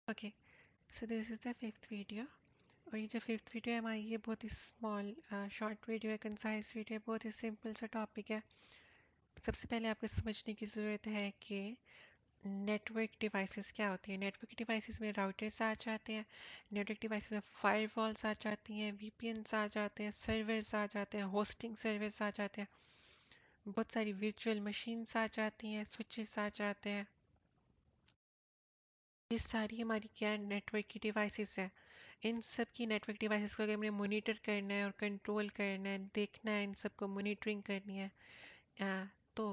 Okay, so this is the fifth video. और ये जो फिफ्थ वीडियो है हमारी, ये बहुत ही स्मॉल शॉर्ट वीडियो है, कंसाइज वीडियो है, बहुत ही सिंपल सा टॉपिक है। सबसे पहले आपको समझने की ज़रूरत है कि नेटवर्क डिवाइसेस क्या होती है। नेटवर्क डिवाइसेस में राउटर्स आ जाते हैं, नेटवर्क डिवाइसेस में फायरवॉल्स आ जाती हैं, वीपीएन्स आ जाते हैं, सर्वर्स आ जाते हैं, होस्टिंग सर्विस आ जाते हैं, बहुत सारी वर्चुअल मशीन्स आ जाती हैं, स्विचेस आ जाते हैं। ये सारी हमारी क्या नेटवर्क की डिवाइसेस हैं। इन सब की नेटवर्क डिवाइसेस को अगर हमने मॉनिटर करना है और कंट्रोल करना है, देखना है, इन सबको मॉनिटरिंग करनी है, तो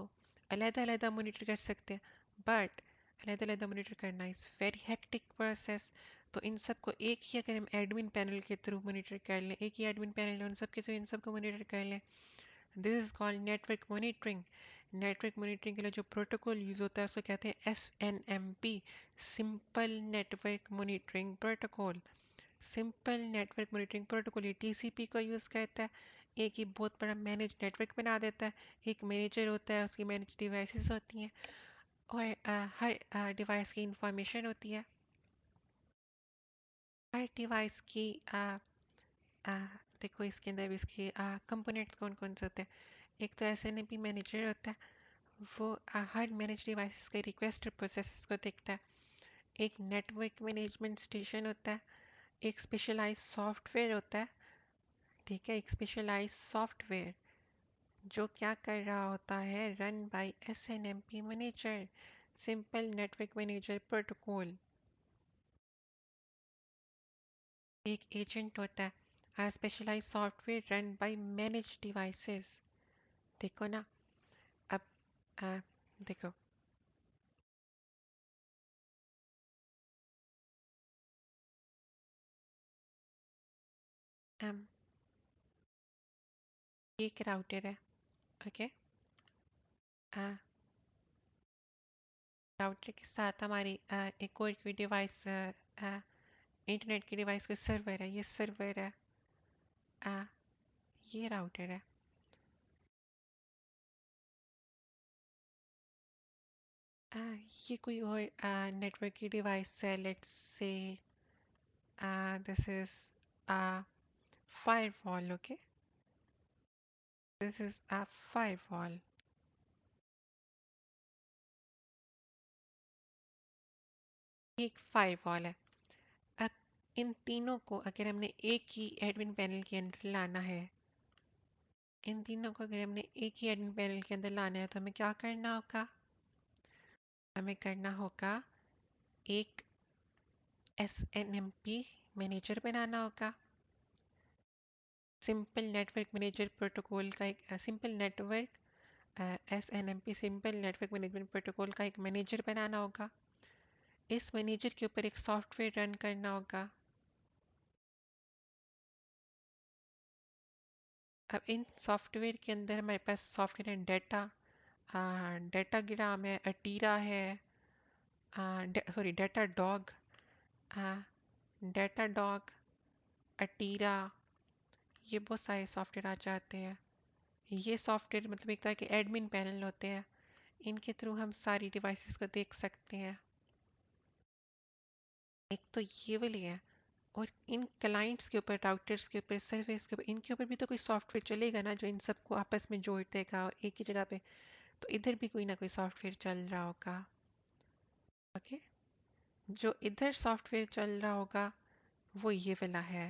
अलग-अलग मॉनिटर कर सकते हैं। बट अलग-अलग मॉनिटर करना इज़ वेरी हेक्टिक प्रोसेस। तो इन सबको एक ही अगर हम एडमिन पैनल के थ्रू मॉनिटर कर लें, एक ही एडमिन पैनल है उन सब के थ्रू इन सबको मॉनिटर कर लें, this is called network monitoring. Network monitoring के लिए जो प्रोटोकॉल यूज होता है उसको कहते हैं SNMP, simple network monitoring protocol. Simple network monitoring protocol ये TCP को यूज करता है। एक ही बहुत बड़ा मैनेज नेटवर्क बना देता है। एक मैनेजर होता है, उसकी मैनेज डिवाइसेस होती हैं, और हर डिवाइस की इंफॉर्मेशन होती है। हर डिवाइस की आ, देखो इसके अंदर भी इसके कंपोनेंट्स कौन कौन से होते हैं। एक तो SNMP मैनेजर होता है, वो हर मैनेज डिवाइसेस के रिक्वेस्ट प्रोसेसेस को देखता है। एक नेटवर्क मैनेजमेंट स्टेशन होता है, एक स्पेशलाइज सॉफ्टवेयर होता है। ठीक है, एक स्पेशलाइज सॉफ्टवेयर जो क्या कर रहा होता है, run by SNMP manager, simple network manager protocol. एक एजेंट होता है, specialize software run by manage devices. देखो ना, अब आ, देखो, um, ये एक राउटर है। ओके, राउटर के साथ हमारी एक और कोई डिवाइस, इंटरनेट की डिवाइस कोई सर्वर है, ये सर्वर है, आ, ये राउटर है। आ, ये कोई और नेटवर्क की डिवाइस है, let's say this is firewall. Okay, this is a firewall. ये एक firewall है। अब इन तीनों को अगर हमने एक ही एडमिन पैनल के अंदर लाना है, इन तीनों को अगर हमने एक ही एडमिन पैनल के अंदर लाना है, तो हमें क्या करना होगा, हमें करना होगा एक SNMP मैनेजर बनाना होगा। सिंपल नेटवर्क मैनेजर प्रोटोकॉल का एक simple network SNMP simple network management protocol का एक मैनेजर बनाना होगा। इस मैनेजर के ऊपर एक सॉफ्टवेयर रन करना होगा। अब इन सॉफ्टवेयर के अंदर हमारे पास सॉफ्टवेयर है डेटा, डेटाग्राम है, अटीरा है, sorry data dog, data dog, ATIRA, ये बहुत सारे सॉफ्टवेयर आ जाते हैं। ये सॉफ्टवेयर मतलब एक तरह के एडमिन पैनल होते हैं, इनके थ्रू हम सारी डिवाइसेस को देख सकते हैं। एक तो ये वाली है, और इन क्लाइंट्स के ऊपर, राउटर्स के ऊपर, सर्विस के ऊपर, इनके ऊपर भी तो कोई सॉफ्टवेयर चलेगा ना, जो इन सबको आपस में जोड़ देगा एक ही जगह पे। तो इधर भी कोई ना कोई सॉफ्टवेयर चल रहा होगा। ओके, जो इधर सॉफ्टवेयर चल रहा होगा वो ये वाला है,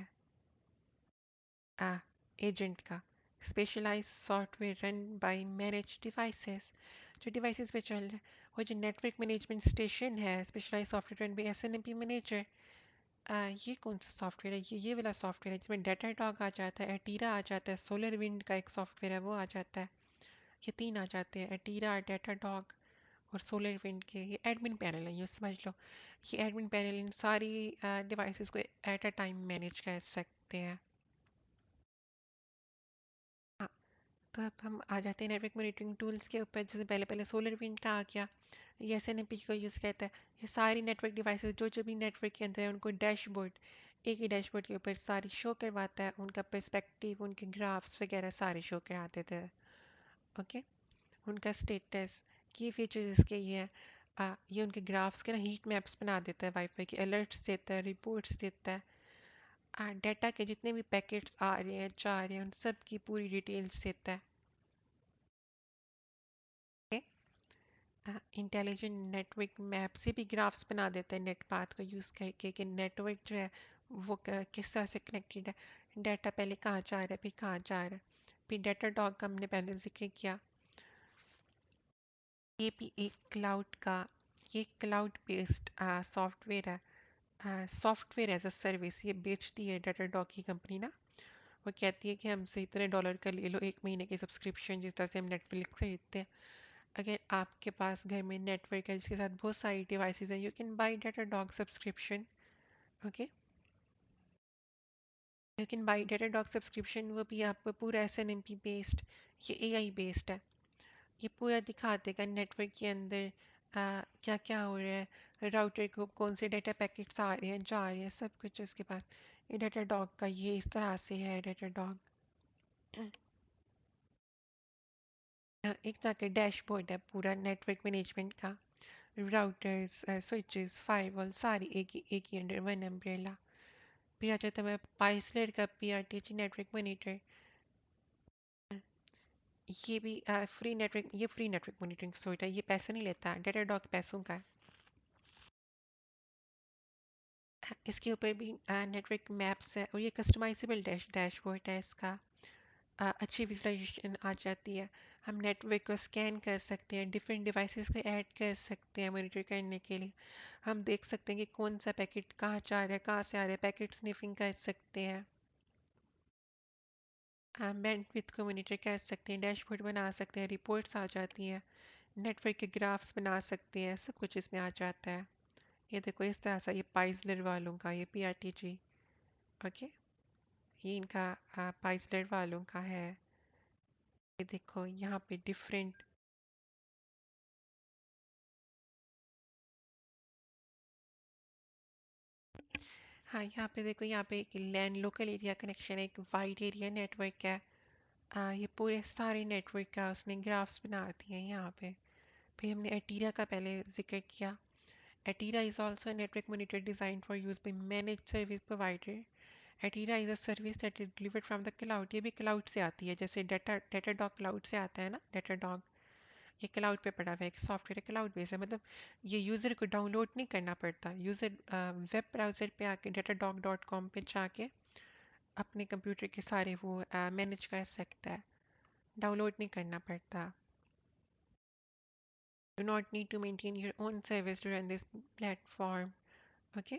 आ एजेंट का, specialize software run by manage devices, जो डिवाइसेस पे चल रहा है। और जो नेटवर्क मैनेजमेंट स्टेशन है, specialize software run by SNMP manager, ये कौन सा सॉफ्टवेयर है, ये वाला सॉफ्टवेयर है जिसमें डाटा डॉग आ जाता है, एटीरा आ जाता है, सोलर विंड का एक सॉफ्टवेयर है वो आ जाता है। ये तीन आ जाते हैं, एटीरा, डाटा डॉग और सोलर विंड के। ये एडमिन पैनल है, ये समझ लो। ये एडमिन पैनल इन सारी डिवाइसेस को एट अ टाइम मैनेज कर सकते हैं। हाँ, तो अब हम आ जाते हैं नेटवर्क मॉनिटरिंग टूल्स के ऊपर। जैसे पहले पहले सोलर विंड का आ गया, ये SNMP को यूज़ करता है। ये सारी नेटवर्क डिवाइसेस जो जो भी नेटवर्क के अंदर है उनको डैशबोर्ड, एक ही डैशबोर्ड के ऊपर सारी शो करवाता है, उनका पर्सपेक्टिव, उनके ग्राफ्स वगैरह सारे शो करा देते हैं। ओके, उनका स्टेटस, की फीचर्स इसके ये हैं। ये उनके ग्राफ्स के ना हीट मैप्स बना देता है, वाईफाई के अलर्ट्स देता है, रिपोर्ट्स देता है, डाटा के जितने भी पैकेट्स आ रहे हैं जा रहे हैं उन सब की पूरी डिटेल्स देता है। इंटेलिजेंट नेटवर्क मैप से भी ग्राफ्स बना देता है नेट पाथ को यूज़ करके कि नेटवर्क जो है वो किस तरह से कनेक्टेड है, डाटा पहले कहाँ जा रहा है फिर कहाँ जा रहा है। फिर डाटा डॉग का हमने पहले जिक्र किया, ये भी एक क्लाउड का, ये क्लाउड बेस्ड सॉफ्टवेयर है, सॉफ्टवेयर एज अ सर्विस ये बेचती है डाटा डॉग की कंपनी ना। वो कहती है कि हमसे इतने डॉलर का ले लो एक महीने की सब्सक्रिप्शन, जिस तरह से हम नेटफ्लिक्स खरीदते हैं। अगर आपके पास घर में नेटवर्क है जिसके साथ बहुत सारी डिवाइसेस हैं, you can buy data dog subscription. Okay, you can buy data dog subscription, वो भी आपको पूरा SNMP बेस्ड, ये AI बेस्ड है। ये पूरा दिखा देगा नेटवर्क के अंदर क्या क्या हो रहा है, राउटर को कौन से डाटा पैकेट्स आ रहे हैं जा रहे हैं, सब कुछ उसके पास। ये डाटा डॉग का ये इस तरह से है डाटा डॉग। एक तरह का डैशबोर्ड है पूरा नेटवर्क मैनेजमेंट का, राउटर्स स्विचेस फायरवॉल सारी एक ही अंडर वन अम्ब्रेला। फिर आ जाता है पाइसलर का PRTG नेटवर्क मॉनिटर, ये भी फ्री नेटवर्क, ये फ्री नेटवर्क मॉनिटरिंग सॉफ्टवेयर है, ये पैसे नहीं लेता, डाटा डॉग पैसों का है। इसके ऊपर भी नेटवर्क मैप्स है और ये कस्टमाइजेबल डैशबोर्ड है इसका। अच्छी विजुअलाइजेशन आ जाती है, हम नेटवर्क को स्कैन कर सकते हैं, डिफरेंट डिवाइसेस को ऐड कर सकते हैं मॉनिटर करने के लिए। हम देख सकते हैं कि कौन सा पैकेट कहाँ जा रहा है कहाँ से आ रहा है, पैकेट स्निफिंग कर सकते हैं, बैंडविड्थ को मॉनिटर कर सकते हैं, डैशबोर्ड बना सकते हैं, रिपोर्ट्स आ जाती हैं, नेटवर्क के ग्राफ्स बना सकते हैं, सब कुछ इसमें आ जाता है। ये देखो इस तरह सा ये पाइजलर वालों का ये PRTG। ओके, ये इनका पाइसलर वालों का है। ये देखो यहाँ पे डिफरेंट, हाँ यहाँ पे देखो, यहाँ पे एक लैन लोकल एरिया कनेक्शन है, एक वाइड एरिया नेटवर्क है। ये पूरे सारे नेटवर्क का उसने ग्राफ्स बना दिए हैं यहाँ पे। फिर हमने एटीरा का पहले जिक्र किया। Atera is also network monitor design for use by manage service provider. Atera is a service that is delivered from the cloud, ये भी क्लाउड से आती है, जैसे डाटा डाटा डॉग क्लाउड से आता है ना, डाटा डॉग ये क्लाउड पे पड़ा हुआ है, एक सॉफ्टवेयर है क्लाउड बेस्ड है, मतलब ये यूज़र को डाउनलोड नहीं करना पड़ता, यूज़र वेब ब्राउज़र पे आके datadog.com पे जाके अपने कंप्यूटर के सारे वो मैनेज कर सकता है, डाउनलोड नहीं करना पड़ता। Do not need to maintain your own service to run this platform. Okay,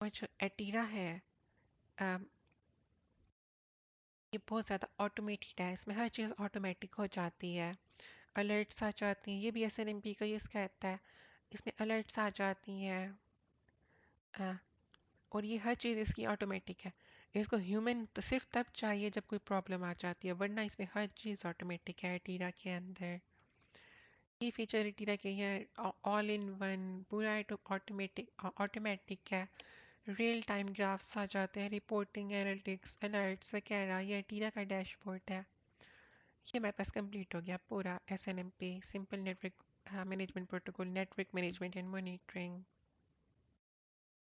और जो एटीरा है ये बहुत ज़्यादा ऑटोमेटेड है, इसमें हर चीज़ ऑटोमेटिक हो जाती है, अलर्ट्स आ जाती हैं, ये भी SNMP का यूज़ कहता है, इसमें अलर्ट्स आ जाती हैं, और ये हर चीज़ इसकी ऑटोमेटिक है। इसको ह्यूमन तो सिर्फ तब चाहिए जब कोई प्रॉब्लम आ जाती है, वरना इसमें हर चीज़ ऑटोमेटिक है टीरा के अंदर। ये फीचर टीरा के है, ऑल इन वन पूरा ऑटोमेटिक ऑटोमेटिक है, रियल टाइम ग्राफ्स आ जाते हैं, रिपोर्टिंग एनालिटिक्स अलर्ट्स वगैरह, ये टीरा का डैशबोर्ड है। ये मेरे पास कंप्लीट हो गया पूरा SNMP simple network management protocol, network management and monitoring.